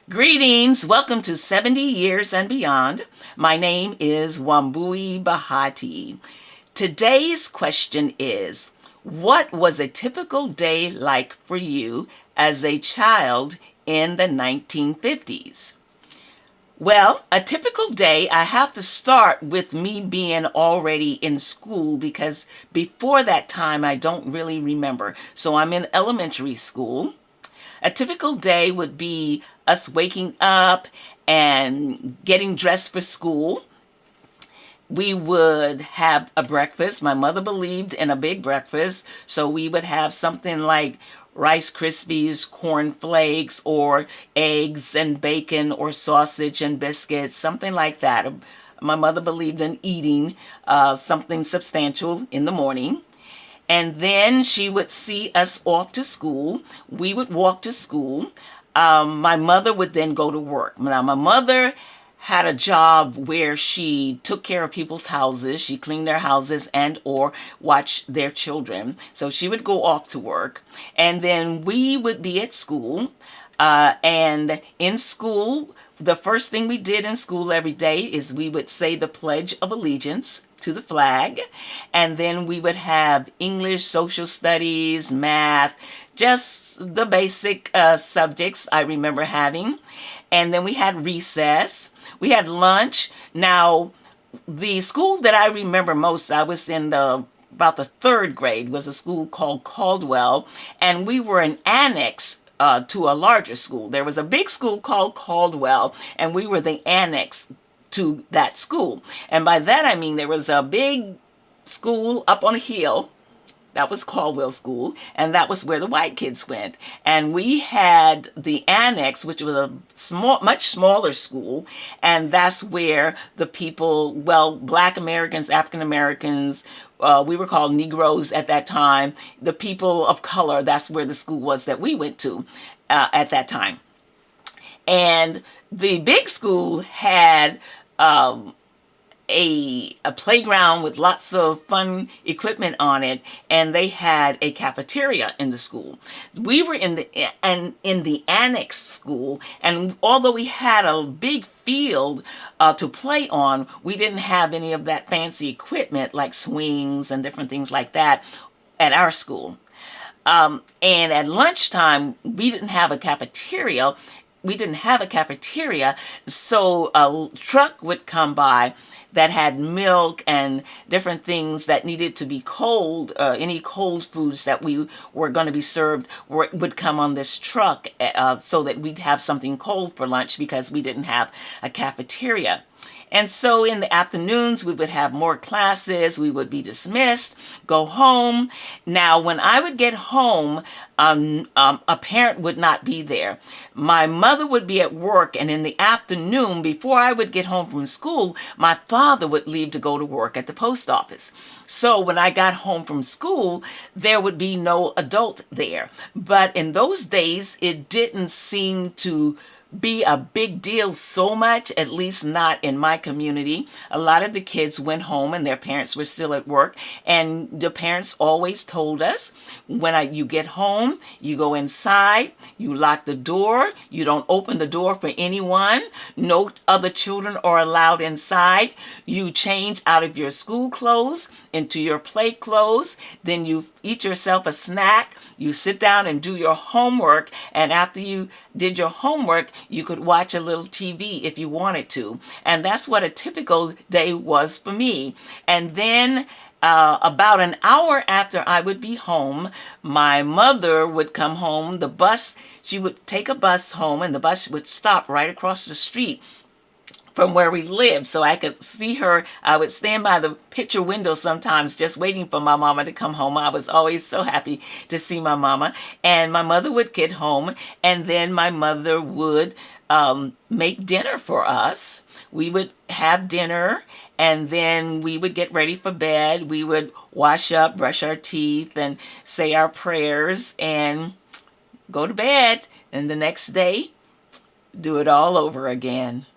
Greetings, welcome to 70 Years and Beyond. My name is Wambui Bahati. Today's question is, what was a typical day like for you as a child in the 1950s? Well, a typical day, I have to start with me being already in school because before that time, I don't really remember. So I'm in elementary school. A typical day would be us waking up and getting dressed for school. We would have a breakfast. My mother believed in a big breakfast, so we would have something like Rice Krispies, corn flakes, or eggs and bacon, or sausage and biscuits, something like that. My mother believed in eating something substantial in the morning. And then she would see us off to school. We would walk to school. My mother would then go to work. Now, my mother had a job where she took care of people's houses. She cleaned their houses and or watched their children. So she would go off to work. And then we would be at school. And in school, the first thing we did in school every day is we would say the Pledge of Allegiance to the flag, and then we would have English, social studies, math, just the basic subjects I remember having. And then we had recess. We had lunch. Now, the school that I remember most, I was in about the third grade, was a school called Caldwell, and we were an annex to a larger school. There was a big school called Caldwell, and we were the annex to that school. And by that I mean there was a big school up on a hill. That was Caldwell School, and that was where the white kids went. And we had the annex, which was a much smaller school, and that's where the people, well, Black Americans, African Americans, we were called Negroes at that time, the people of color, that's where the school was that we went to at that time. And the big school had a playground with lots of fun equipment on it, and they had a cafeteria in the school. We were in the annex school, and although we had a big field to play on, we didn't have any of that fancy equipment like swings and different things like that at our school. And at lunchtime, we didn't have a cafeteria. So a truck would come by that had milk and different things that needed to be cold. Any cold foods that we were going to be served would come on this truck so that we'd have something cold for lunch because we didn't have a cafeteria. And so in the afternoons, we would have more classes. We would be dismissed, go home. Now, when I would get home, a parent would not be there. My mother would be at work, and in the afternoon, before I would get home from school, my father would leave to go to work at the post office. So when I got home from school, there would be no adult there. But in those days, it didn't seem to be a big deal so much, at least not in my community. A lot of the kids went home and their parents were still at work, and the parents always told us, when you get home, you go inside, you lock the door, you don't open the door for anyone, no other children are allowed inside, you change out of your school clothes into your play clothes, then you eat yourself a snack, you sit down and do your homework, and after you did your homework, you could watch a little TV if you wanted to. And that's what a typical day was for me. And then about an hour after I would be home, my mother would come home. She would take a bus home, and the bus would stop right across the street from where we lived, so I could see her. I would stand by the picture window sometimes just waiting for my mama to come home. I was always so happy to see my mama. And my mother would get home, and then my mother would make dinner for us. We would have dinner, and then we would get ready for bed. We would wash up, brush our teeth, and say our prayers, and go to bed. And the next day, do it all over again.